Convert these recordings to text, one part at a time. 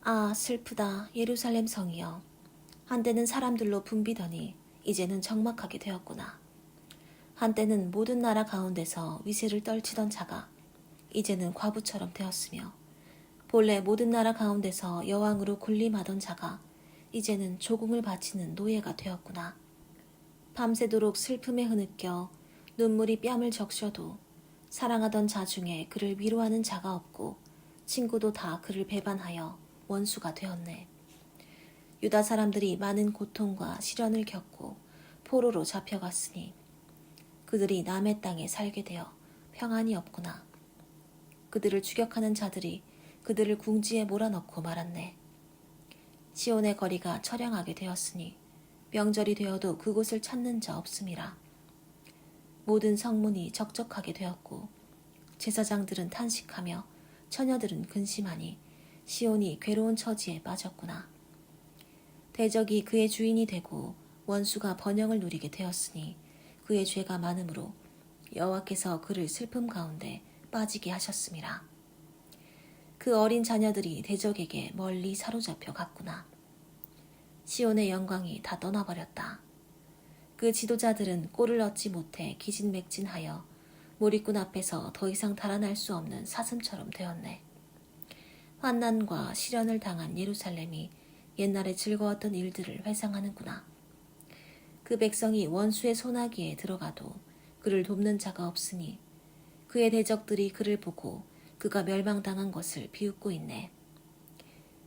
아, 슬프다. 예루살렘 성이여. 한때는 사람들로 붐비더니 이제는 적막하게 되었구나. 한때는 모든 나라 가운데서 위세를 떨치던 자가 이제는 과부처럼 되었으며, 본래 모든 나라 가운데서 여왕으로 군림하던 자가 이제는 조공을 바치는 노예가 되었구나. 밤새도록 슬픔에 흐느껴 눈물이 뺨을 적셔도 사랑하던 자 중에 그를 위로하는 자가 없고, 친구도 다 그를 배반하여 원수가 되었네. 유다 사람들이 많은 고통과 시련을 겪고 포로로 잡혀갔으니 그들이 남의 땅에 살게 되어 평안이 없구나. 그들을 추격하는 자들이 그들을 궁지에 몰아넣고 말았네. 시온의 거리가 처량하게 되었으니 명절이 되어도 그곳을 찾는 자 없음이라. 모든 성문이 적적하게 되었고 제사장들은 탄식하며 처녀들은 근심하니 시온이 괴로운 처지에 빠졌구나. 대적이 그의 주인이 되고 원수가 번영을 누리게 되었으니 그의 죄가 많으므로 여호와께서 그를 슬픔 가운데 빠지게 하셨음이라. 그 어린 자녀들이 대적에게 멀리 사로잡혀 갔구나. 시온의 영광이 다 떠나버렸다. 그 지도자들은 꼴을 얻지 못해 기진맥진하여 몰입꾼 앞에서 더 이상 달아날 수 없는 사슴처럼 되었네. 환난과 시련을 당한 예루살렘이 옛날에 즐거웠던 일들을 회상하는구나. 그 백성이 원수의 손아귀에 들어가도 그를 돕는 자가 없으니 그의 대적들이 그를 보고 그가 멸망당한 것을 비웃고 있네.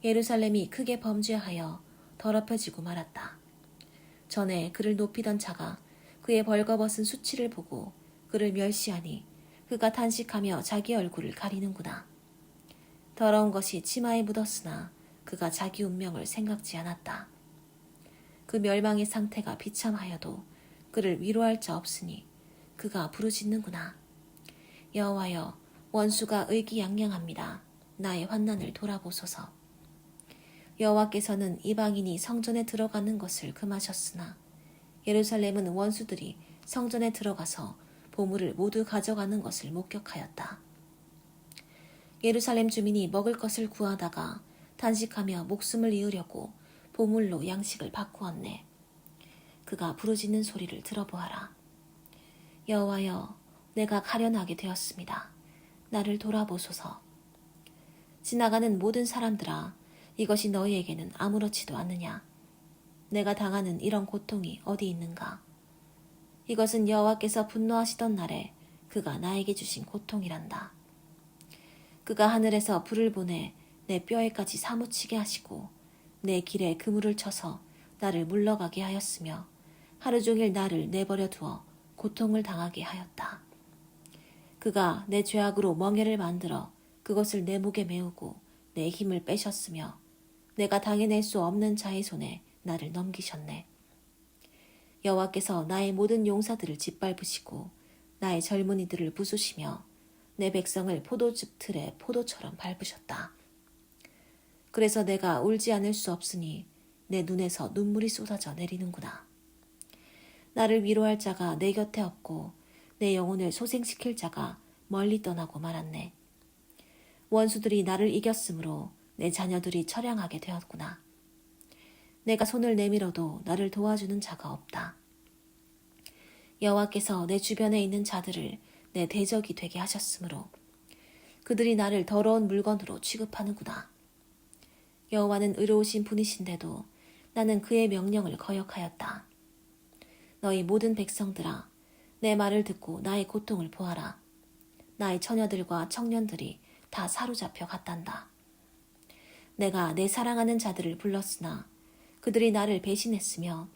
예루살렘이 크게 범죄하여 더럽혀지고 말았다. 전에 그를 높이던 자가 그의 벌거벗은 수치를 보고 그를 멸시하니 그가 탄식하며 자기 얼굴을 가리는구나. 더러운 것이 치마에 묻었으나 그가 자기 운명을 생각지 않았다. 그 멸망의 상태가 비참하여도 그를 위로할 자 없으니 그가 부르짖는구나. 여호와여, 원수가 의기양양합니다. 나의 환난을 돌아보소서. 여호와께서는 이방인이 성전에 들어가는 것을 금하셨으나 예루살렘은 원수들이 성전에 들어가서 보물을 모두 가져가는 것을 목격하였다. 예루살렘 주민이 먹을 것을 구하다가 단식하며 목숨을 이으려고 보물로 양식을 바꾸었네. 그가 부르짖는 소리를 들어보아라. 여호와여, 내가 가련하게 되었습니다. 나를 돌아보소서. 지나가는 모든 사람들아, 이것이 너희에게는 아무렇지도 않느냐? 내가 당하는 이런 고통이 어디 있는가? 이것은 여호와께서 분노하시던 날에 그가 나에게 주신 고통이란다. 그가 하늘에서 불을 보내 내 뼈에까지 사무치게 하시고 내 길에 그물을 쳐서 나를 물러가게 하였으며 하루 종일 나를 내버려 두어 고통을 당하게 하였다. 그가 내 죄악으로 멍에를 만들어 그것을 내 목에 메우고 내 힘을 빼셨으며 내가 당해낼 수 없는 자의 손에 나를 넘기셨네. 여호와께서 나의 모든 용사들을 짓밟으시고 나의 젊은이들을 부수시며 내 백성을 포도즙 틀에 포도처럼 밟으셨다. 그래서 내가 울지 않을 수 없으니 내 눈에서 눈물이 쏟아져 내리는구나. 나를 위로할 자가 내 곁에 없고 내 영혼을 소생시킬 자가 멀리 떠나고 말았네. 원수들이 나를 이겼으므로 내 자녀들이 처량하게 되었구나. 내가 손을 내밀어도 나를 도와주는 자가 없다. 여호와께서 내 주변에 있는 자들을 내 대적이 되게 하셨으므로 그들이 나를 더러운 물건으로 취급하는구나. 여호와는 의로우신 분이신데도 나는 그의 명령을 거역하였다. 너희 모든 백성들아, 내 말을 듣고 나의 고통을 보아라. 나의 처녀들과 청년들이 다 사로잡혀 갔단다. 내가 내 사랑하는 자들을 불렀으나 그들이 나를 배신했으며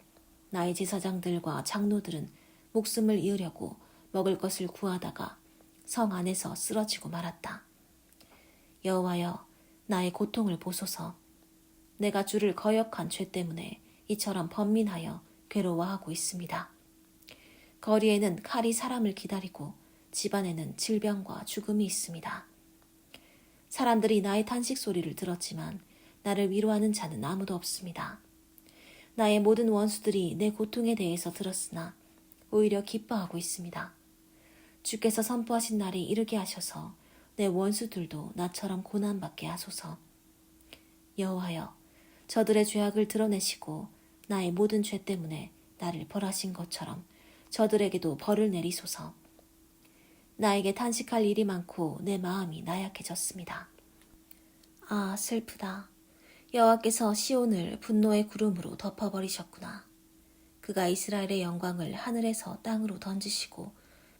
나의 제사장들과 장로들은 목숨을 이으려고 먹을 것을 구하다가 성 안에서 쓰러지고 말았다. 여호와여, 나의 고통을 보소서. 내가 주를 거역한 죄 때문에 이처럼 번민하여 괴로워하고 있습니다. 거리에는 칼이 사람을 기다리고 집안에는 질병과 죽음이 있습니다. 사람들이 나의 탄식 소리를 들었지만 나를 위로하는 자는 아무도 없습니다. 나의 모든 원수들이 내 고통에 대해서 들었으나 오히려 기뻐하고 있습니다. 주께서 선포하신 날이 이르게 하셔서 내 원수들도 나처럼 고난받게 하소서. 여호와여, 저들의 죄악을 드러내시고 나의 모든 죄 때문에 나를 벌하신 것처럼 저들에게도 벌을 내리소서. 나에게 탄식할 일이 많고 내 마음이 나약해졌습니다. 아, 슬프다. 여호와께서 시온을 분노의 구름으로 덮어버리셨구나. 그가 이스라엘의 영광을 하늘에서 땅으로 던지시고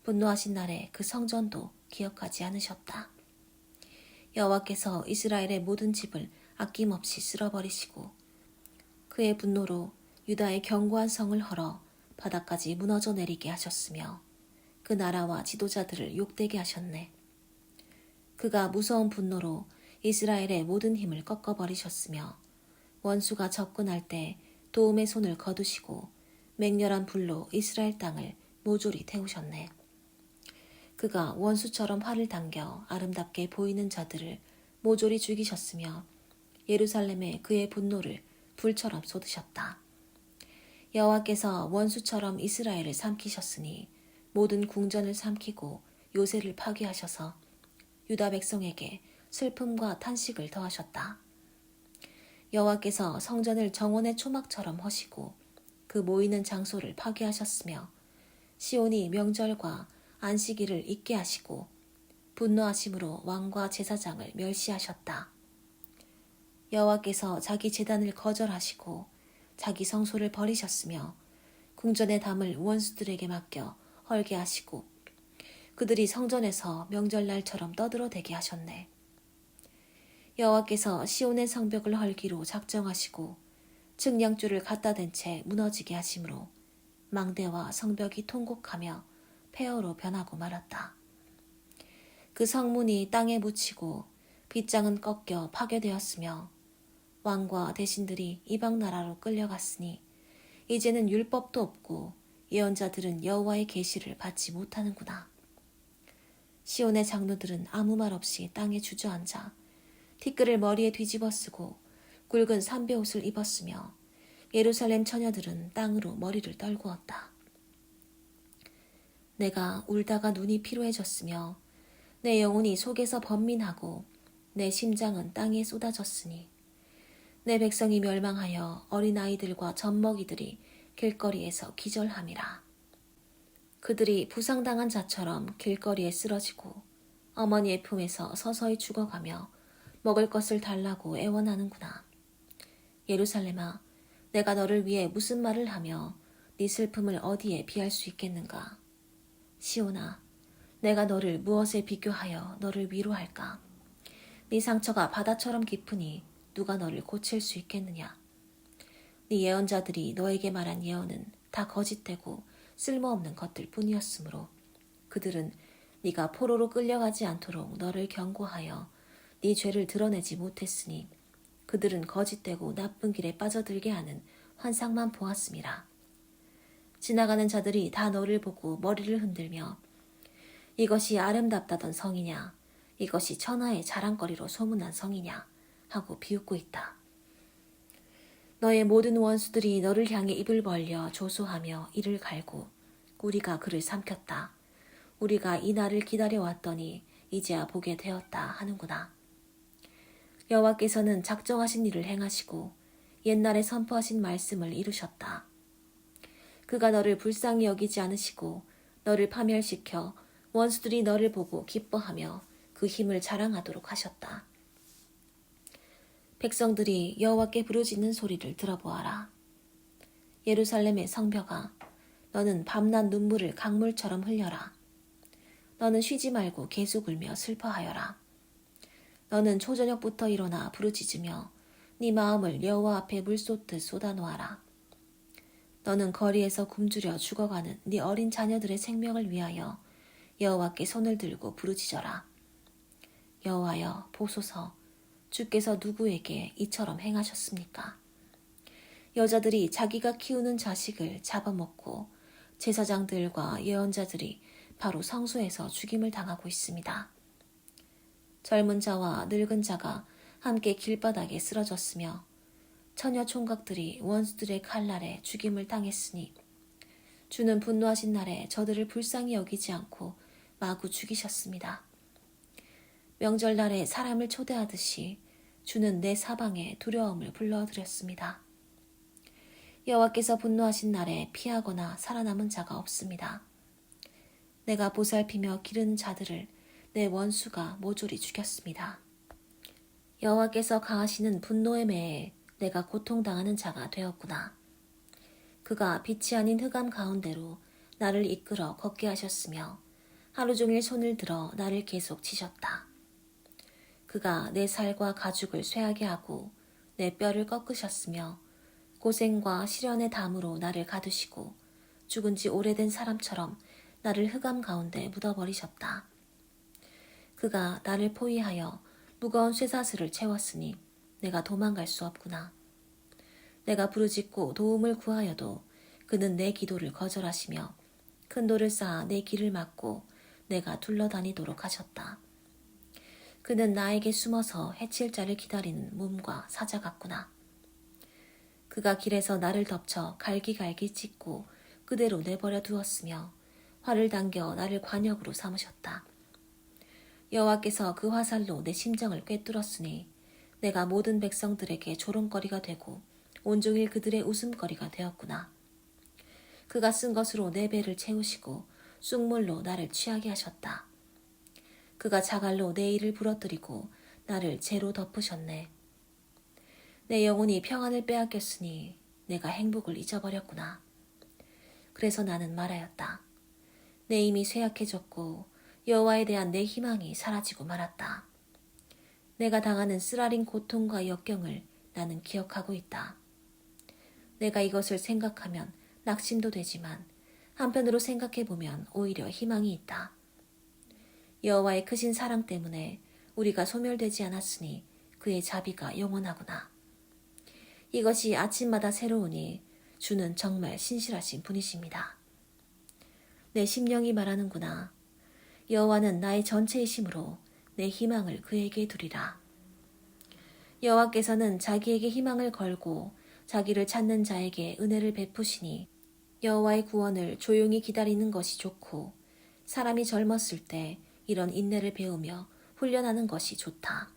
분노하신 날에 그 성전도 기억하지 않으셨다. 여호와께서 이스라엘의 모든 집을 아낌없이 쓸어버리시고 그의 분노로 유다의 견고한 성을 헐어 바다까지 무너져 내리게 하셨으며 그 나라와 지도자들을 욕되게 하셨네. 그가 무서운 분노로 이스라엘의 모든 힘을 꺾어버리셨으며 원수가 접근할 때 도움의 손을 거두시고 맹렬한 불로 이스라엘 땅을 모조리 태우셨네. 그가 원수처럼 활을 당겨 아름답게 보이는 자들을 모조리 죽이셨으며 예루살렘에 그의 분노를 불처럼 쏟으셨다. 여호와께서 원수처럼 이스라엘을 삼키셨으니 모든 궁전을 삼키고 요새를 파괴하셔서 유다 백성에게 슬픔과 탄식을 더하셨다. 여호와께서 성전을 정원의 초막처럼 허시고 그 모이는 장소를 파괴하셨으며 시온이 명절과 안식일을 잊게 하시고 분노하심으로 왕과 제사장을 멸시하셨다. 여호와께서 자기 제단을 거절하시고 자기 성소를 버리셨으며 궁전의 담을 원수들에게 맡겨 헐게 하시고 그들이 성전에서 명절날처럼 떠들어대게 하셨네. 여호와께서 시온의 성벽을 헐기로 작정하시고 측량줄을 갖다 댄 채 무너지게 하심으로 망대와 성벽이 통곡하며 폐허로 변하고 말았다. 그 성문이 땅에 묻히고 빗장은 꺾여 파괴되었으며 왕과 대신들이 이방 나라로 끌려갔으니 이제는 율법도 없고 예언자들은 여호와의 계시를 받지 못하는구나. 시온의 장로들은 아무 말 없이 땅에 주저앉아 티끌을 머리에 뒤집어 쓰고 굵은 삼배옷을 입었으며 예루살렘 처녀들은 땅으로 머리를 떨구었다. 내가 울다가 눈이 피로해졌으며 내 영혼이 속에서 번민하고 내 심장은 땅에 쏟아졌으니 내 백성이 멸망하여 어린아이들과 젖먹이들이 길거리에서 기절함이라. 그들이 부상당한 자처럼 길거리에 쓰러지고 어머니의 품에서 서서히 죽어가며 먹을 것을 달라고 애원하는구나. 예루살렘아, 내가 너를 위해 무슨 말을 하며 네 슬픔을 어디에 비할 수 있겠는가. 시온아, 내가 너를 무엇에 비교하여 너를 위로할까. 네 상처가 바다처럼 깊으니 누가 너를 고칠 수 있겠느냐. 네 예언자들이 너에게 말한 예언은 다 거짓되고 쓸모없는 것들 뿐이었으므로 그들은 네가 포로로 끌려가지 않도록 너를 경고하여 네 죄를 드러내지 못했으니 그들은 거짓되고 나쁜 길에 빠져들게 하는 환상만 보았음이라. 지나가는 자들이 다 너를 보고 머리를 흔들며 이것이 아름답다던 성이냐, 이것이 천하의 자랑거리로 소문난 성이냐 하고 비웃고 있다. 너의 모든 원수들이 너를 향해 입을 벌려 조소하며 이를 갈고 우리가 그를 삼켰다. 우리가 이 날을 기다려왔더니 이제야 보게 되었다 하는구나. 여호와께서는 작정하신 일을 행하시고 옛날에 선포하신 말씀을 이루셨다. 그가 너를 불쌍히 여기지 않으시고 너를 파멸시켜 원수들이 너를 보고 기뻐하며 그 힘을 자랑하도록 하셨다. 백성들이 여호와께 부르짖는 소리를 들어보아라. 예루살렘의 성벽아, 너는 밤낮 눈물을 강물처럼 흘려라. 너는 쉬지 말고 계속 울며 슬퍼하여라. 너는 초저녁부터 일어나 부르짖으며 네 마음을 여호와 앞에 물쏟듯 쏟아놓아라. 너는 거리에서 굶주려 죽어가는 네 어린 자녀들의 생명을 위하여 여호와께 손을 들고 부르짖어라. 여호와여, 보소서, 주께서 누구에게 이처럼 행하셨습니까? 여자들이 자기가 키우는 자식을 잡아먹고 제사장들과 예언자들이 바로 성소에서 죽임을 당하고 있습니다. 젊은 자와 늙은 자가 함께 길바닥에 쓰러졌으며 처녀 총각들이 원수들의 칼날에 죽임을 당했으니 주는 분노하신 날에 저들을 불쌍히 여기지 않고 마구 죽이셨습니다. 명절날에 사람을 초대하듯이 주는 내 사방에 두려움을 불러들였습니다. 여호와께서 분노하신 날에 피하거나 살아남은 자가 없습니다. 내가 보살피며 기르는 자들을 내 원수가 모조리 죽였습니다. 여호와께서 가하시는 분노의 매에 내가 고통당하는 자가 되었구나. 그가 빛이 아닌 흑암 가운데로 나를 이끌어 걷게 하셨으며 하루 종일 손을 들어 나를 계속 치셨다. 그가 내 살과 가죽을 쇠하게 하고 내 뼈를 꺾으셨으며 고생과 시련의 담으로 나를 가두시고 죽은 지 오래된 사람처럼 나를 흑암 가운데 묻어버리셨다. 그가 나를 포위하여 무거운 쇠사슬을 채웠으니 내가 도망갈 수 없구나. 내가 부르짖고 도움을 구하여도 그는 내 기도를 거절하시며 큰 돌을 쌓아 내 길을 막고 내가 둘러다니도록 하셨다. 그는 나에게 숨어서 해칠 자를 기다리는 몸과 사자 같구나. 그가 길에서 나를 덮쳐 갈기갈기 찢고 그대로 내버려 두었으며 활을 당겨 나를 관역으로 삼으셨다. 여호와께서 그 화살로 내 심정을 꿰뚫었으니 내가 모든 백성들에게 조롱거리가 되고 온종일 그들의 웃음거리가 되었구나. 그가 쓴 것으로 내 배를 채우시고 쑥물로 나를 취하게 하셨다. 그가 자갈로 내 이를 부러뜨리고 나를 재로 덮으셨네. 내 영혼이 평안을 빼앗겼으니 내가 행복을 잊어버렸구나. 그래서 나는 말하였다. 내 힘이 쇠약해졌고 여호와에 대한 내 희망이 사라지고 말았다. 내가 당하는 쓰라린 고통과 역경을 나는 기억하고 있다. 내가 이것을 생각하면 낙심도 되지만 한편으로 생각해보면 오히려 희망이 있다. 여호와의 크신 사랑 때문에 우리가 소멸되지 않았으니 그의 자비가 영원하구나. 이것이 아침마다 새로우니 주는 정말 신실하신 분이십니다. 내 심령이 말하는구나. 여호와는 나의 전체이심으로 내 희망을 그에게 두리라. 여호와께서는 자기에게 희망을 걸고 자기를 찾는 자에게 은혜를 베푸시니 여호와의 구원을 조용히 기다리는 것이 좋고 사람이 젊었을 때 이런 인내를 배우며 훈련하는 것이 좋다.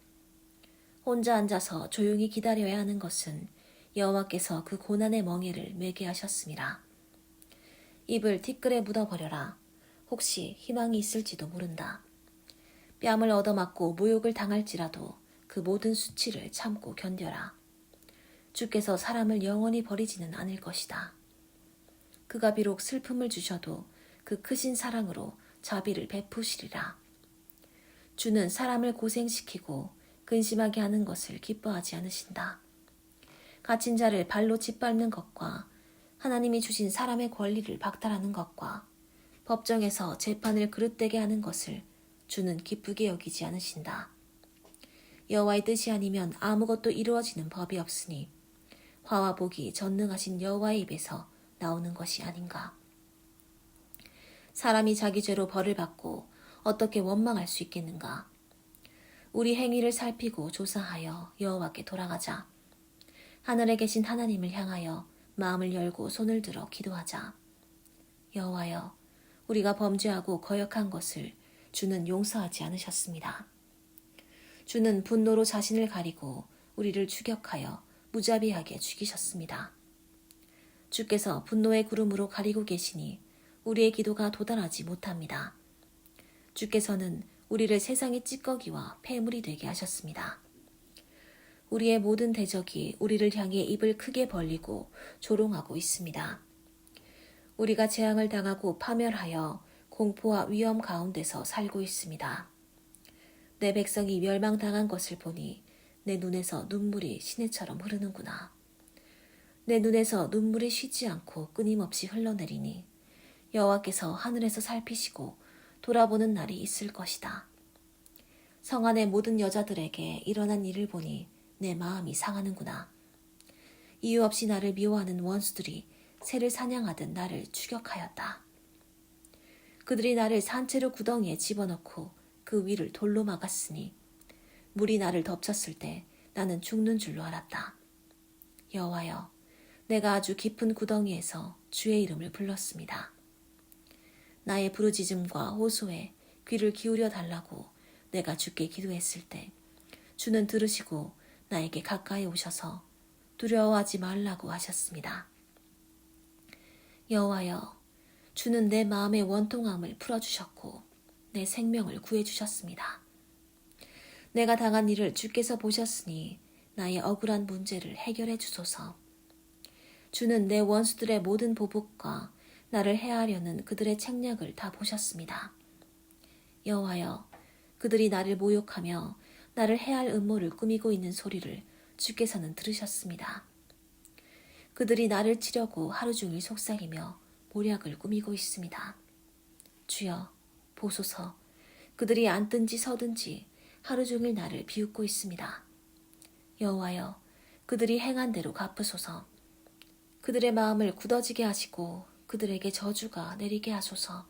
혼자 앉아서 조용히 기다려야 하는 것은 여호와께서 그 고난의 멍에를 매게 하셨음이라. 입을 티끌에 묻어버려라. 혹시 희망이 있을지도 모른다. 뺨을 얻어맞고 모욕을 당할지라도 그 모든 수치를 참고 견뎌라. 주께서 사람을 영원히 버리지는 않을 것이다. 그가 비록 슬픔을 주셔도 그 크신 사랑으로 자비를 베푸시리라. 주는 사람을 고생시키고 근심하게 하는 것을 기뻐하지 않으신다. 갇힌 자를 발로 짓밟는 것과 하나님이 주신 사람의 권리를 박탈하는 것과 법정에서 재판을 그릇되게 하는 것을 주는 기쁘게 여기지 않으신다. 여호와의 뜻이 아니면 아무것도 이루어지는 법이 없으니 화와 복이 전능하신 여호와의 입에서 나오는 것이 아닌가. 사람이 자기 죄로 벌을 받고 어떻게 원망할 수 있겠는가. 우리 행위를 살피고 조사하여 여호와께 돌아가자. 하늘에 계신 하나님을 향하여 마음을 열고 손을 들어 기도하자. 여호와여, 우리가 범죄하고 거역한 것을 주는 용서하지 않으셨습니다. 주는 분노로 자신을 가리고 우리를 추격하여 무자비하게 죽이셨습니다. 주께서 분노의 구름으로 가리고 계시니 우리의 기도가 도달하지 못합니다. 주께서는 우리를 세상의 찌꺼기와 폐물이 되게 하셨습니다. 우리의 모든 대적이 우리를 향해 입을 크게 벌리고 조롱하고 있습니다. 우리가 재앙을 당하고 파멸하여 공포와 위험 가운데서 살고 있습니다. 내 백성이 멸망당한 것을 보니 내 눈에서 눈물이 시내처럼 흐르는구나. 내 눈에서 눈물이 쉬지 않고 끊임없이 흘러내리니 여호와께서 하늘에서 살피시고 돌아보는 날이 있을 것이다. 성 안의 모든 여자들에게 일어난 일을 보니 내 마음이 상하는구나. 이유 없이 나를 미워하는 원수들이 새를 사냥하듯 나를 추격하였다. 그들이 나를 산채로 구덩이에 집어넣고 그 위를 돌로 막았으니 물이 나를 덮쳤을 때 나는 죽는 줄로 알았다. 여호와여, 내가 아주 깊은 구덩이에서 주의 이름을 불렀습니다. 나의 부르짖음과 호소에 귀를 기울여 달라고 내가 주께 기도했을 때 주는 들으시고 나에게 가까이 오셔서 두려워하지 말라고 하셨습니다. 여호와여, 주는 내 마음의 원통함을 풀어주셨고 내 생명을 구해주셨습니다. 내가 당한 일을 주께서 보셨으니 나의 억울한 문제를 해결해 주소서. 주는 내 원수들의 모든 보복과 나를 해하려는 그들의 책략을 다 보셨습니다. 여호와여, 그들이 나를 모욕하며 나를 해할 음모를 꾸미고 있는 소리를 주께서는 들으셨습니다. 그들이 나를 치려고 하루 종일 속삭이며 모략을 꾸미고 있습니다. 주여, 보소서. 그들이 앉든지 서든지 하루 종일 나를 비웃고 있습니다. 여호와여, 그들이 행한 대로 갚으소서. 그들의 마음을 굳어지게 하시고 그들에게 저주가 내리게 하소서.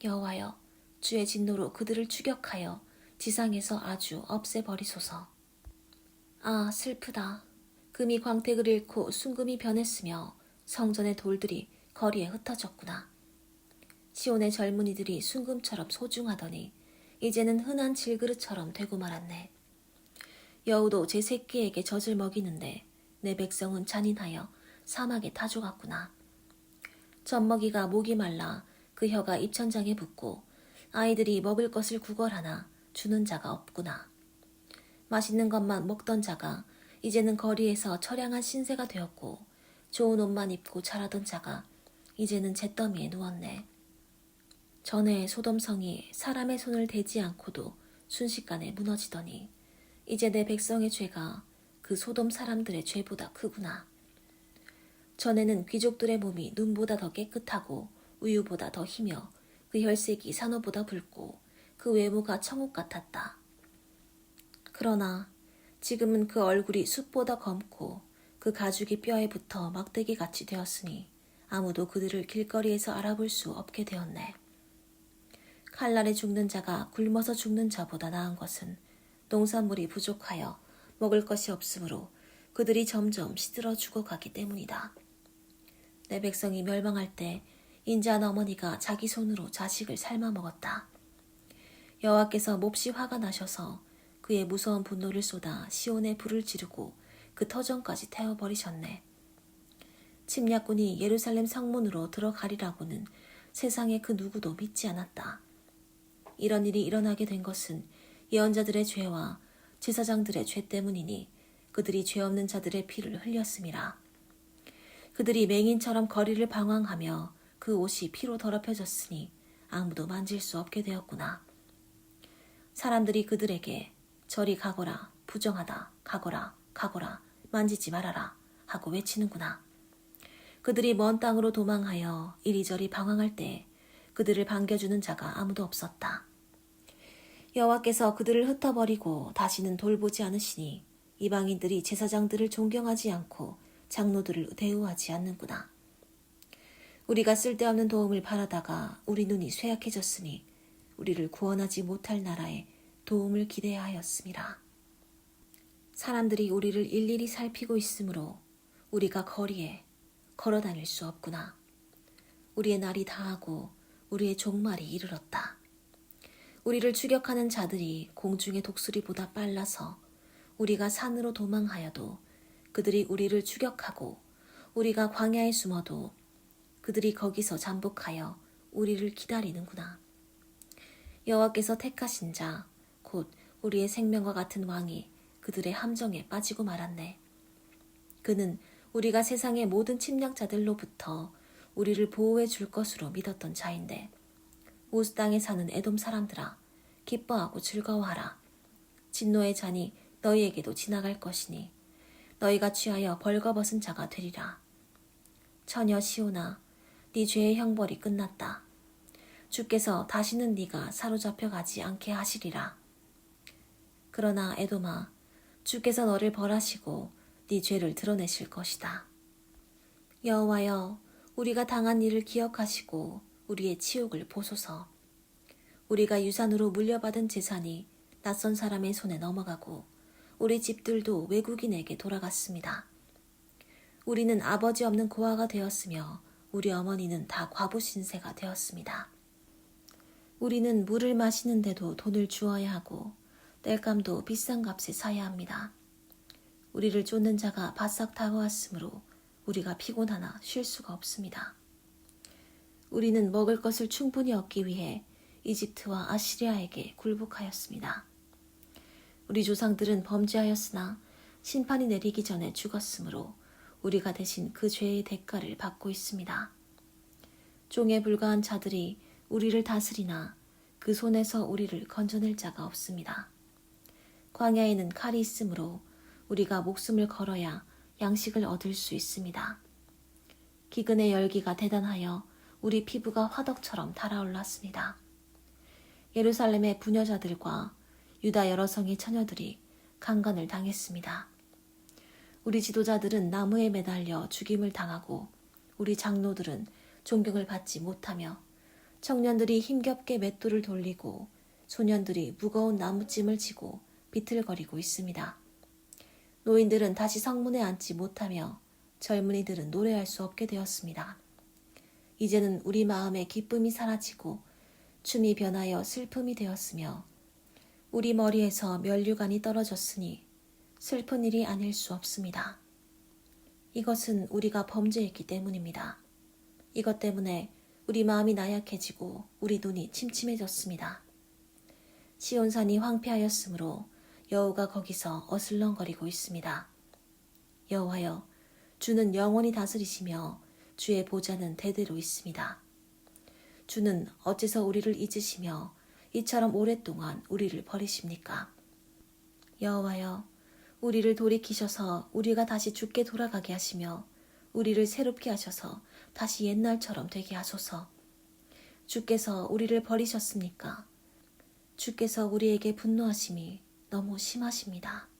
여호와여, 주의 진노로 그들을 추격하여 지상에서 아주 없애버리소서. 아, 슬프다. 금이 광택을 잃고 순금이 변했으며 성전의 돌들이 거리에 흩어졌구나. 시온의 젊은이들이 순금처럼 소중하더니 이제는 흔한 질그릇처럼 되고 말았네. 여우도 제 새끼에게 젖을 먹이는데 내 백성은 잔인하여 사막에 타 죽었구나. 젖먹이가 목이 말라 그 혀가 입천장에 붙고 아이들이 먹을 것을 구걸하나 주는 자가 없구나. 맛있는 것만 먹던 자가 이제는 거리에서 처량한 신세가 되었고 좋은 옷만 입고 자라던 자가 이제는 잿더미에 누웠네. 전에 소돔성이 사람의 손을 대지 않고도 순식간에 무너지더니 이제 내 백성의 죄가 그 소돔 사람들의 죄보다 크구나. 전에는 귀족들의 몸이 눈보다 더 깨끗하고 우유보다 더 희며 그 혈색이 산호보다 붉고 그 외모가 청옥 같았다. 그러나 지금은 그 얼굴이 숯보다 검고 그 가죽이 뼈에 붙어 막대기같이 되었으니 아무도 그들을 길거리에서 알아볼 수 없게 되었네. 칼날에 죽는 자가 굶어서 죽는 자보다 나은 것은 농산물이 부족하여 먹을 것이 없으므로 그들이 점점 시들어 죽어가기 때문이다. 내 백성이 멸망할 때 인자한 어머니가 자기 손으로 자식을 삶아 먹었다. 여호와께서 몹시 화가 나셔서 그의 무서운 분노를 쏟아 시온에 불을 지르고 그 터전까지 태워버리셨네. 침략군이 예루살렘 성문으로 들어가리라고는 세상의 그 누구도 믿지 않았다. 이런 일이 일어나게 된 것은 예언자들의 죄와 제사장들의 죄 때문이니 그들이 죄 없는 자들의 피를 흘렸음이라. 그들이 맹인처럼 거리를 방황하며 그 옷이 피로 더럽혀졌으니 아무도 만질 수 없게 되었구나. 사람들이 그들에게 저리 가거라, 부정하다, 가거라, 가거라, 만지지 말아라 하고 외치는구나. 그들이 먼 땅으로 도망하여 이리저리 방황할 때 그들을 반겨주는 자가 아무도 없었다. 여호와께서 그들을 흩어버리고 다시는 돌보지 않으시니 이방인들이 제사장들을 존경하지 않고 장로들을 대우하지 않는구나. 우리가 쓸데없는 도움을 바라다가 우리 눈이 쇠약해졌으니 우리를 구원하지 못할 나라에 도움을 기대하였음이라. 사람들이 우리를 일일이 살피고 있으므로 우리가 거리에 걸어 다닐 수 없구나. 우리의 날이 다하고 우리의 종말이 이르렀다. 우리를 추격하는 자들이 공중의 독수리보다 빨라서 우리가 산으로 도망하여도 그들이 우리를 추격하고 우리가 광야에 숨어도 그들이 거기서 잠복하여 우리를 기다리는구나. 여호와께서 택하신 자, 곧 우리의 생명과 같은 왕이 그들의 함정에 빠지고 말았네. 그는 우리가 세상의 모든 침략자들로부터 우리를 보호해 줄 것으로 믿었던 자인데 우스 땅에 사는 에돔 사람들아, 기뻐하고 즐거워하라. 진노의 잔이 너희에게도 지나갈 것이니 너희가 취하여 벌거벗은 자가 되리라. 처녀 시온아, 네 죄의 형벌이 끝났다. 주께서 다시는 네가 사로잡혀 가지 않게 하시리라. 그러나 에돔아, 주께서 너를 벌하시고 네 죄를 드러내실 것이다. 여호와여, 우리가 당한 일을 기억하시고 우리의 치욕을 보소서. 우리가 유산으로 물려받은 재산이 낯선 사람의 손에 넘어가고 우리 집들도 외국인에게 돌아갔습니다. 우리는 아버지 없는 고아가 되었으며 우리 어머니는 다 과부 신세가 되었습니다. 우리는 물을 마시는데도 돈을 주어야 하고 땔감도 비싼 값에 사야 합니다. 우리를 쫓는 자가 바싹 다가왔으므로 우리가 피곤하나 쉴 수가 없습니다. 우리는 먹을 것을 충분히 얻기 위해 이집트와 아시리아에게 굴복하였습니다. 우리 조상들은 범죄하였으나 심판이 내리기 전에 죽었으므로 우리가 대신 그 죄의 대가를 받고 있습니다. 종에 불과한 자들이 우리를 다스리나 그 손에서 우리를 건져낼 자가 없습니다. 광야에는 칼이 있으므로 우리가 목숨을 걸어야 양식을 얻을 수 있습니다. 기근의 열기가 대단하여 우리 피부가 화덕처럼 달아올랐습니다. 예루살렘의 부녀자들과 유다 여러 성의 처녀들이 강간을 당했습니다. 우리 지도자들은 나무에 매달려 죽임을 당하고 우리 장로들은 존경을 받지 못하며 청년들이 힘겹게 맷돌을 돌리고 소년들이 무거운 나무찜을 지고 비틀거리고 있습니다. 노인들은 다시 성문에 앉지 못하며 젊은이들은 노래할 수 없게 되었습니다. 이제는 우리 마음에 기쁨이 사라지고 춤이 변하여 슬픔이 되었으며 우리 머리에서 면류관이 떨어졌으니 슬픈 일이 아닐 수 없습니다. 이것은 우리가 범죄했기 때문입니다. 이것 때문에 우리 마음이 나약해지고 우리 눈이 침침해졌습니다. 시온산이 황폐하였으므로 여호가 거기서 어슬렁거리고 있습니다. 여호와여, 주는 영원히 다스리시며 주의 보좌는 대대로 있습니다. 주는 어째서 우리를 잊으시며 이처럼 오랫동안 우리를 버리십니까? 여호와여, 우리를 돌이키셔서 우리가 다시 주께 돌아가게 하시며 우리를 새롭게 하셔서 다시 옛날처럼 되게 하소서. 주께서 우리를 버리셨습니까? 주께서 우리에게 분노하심이 너무 심하십니다.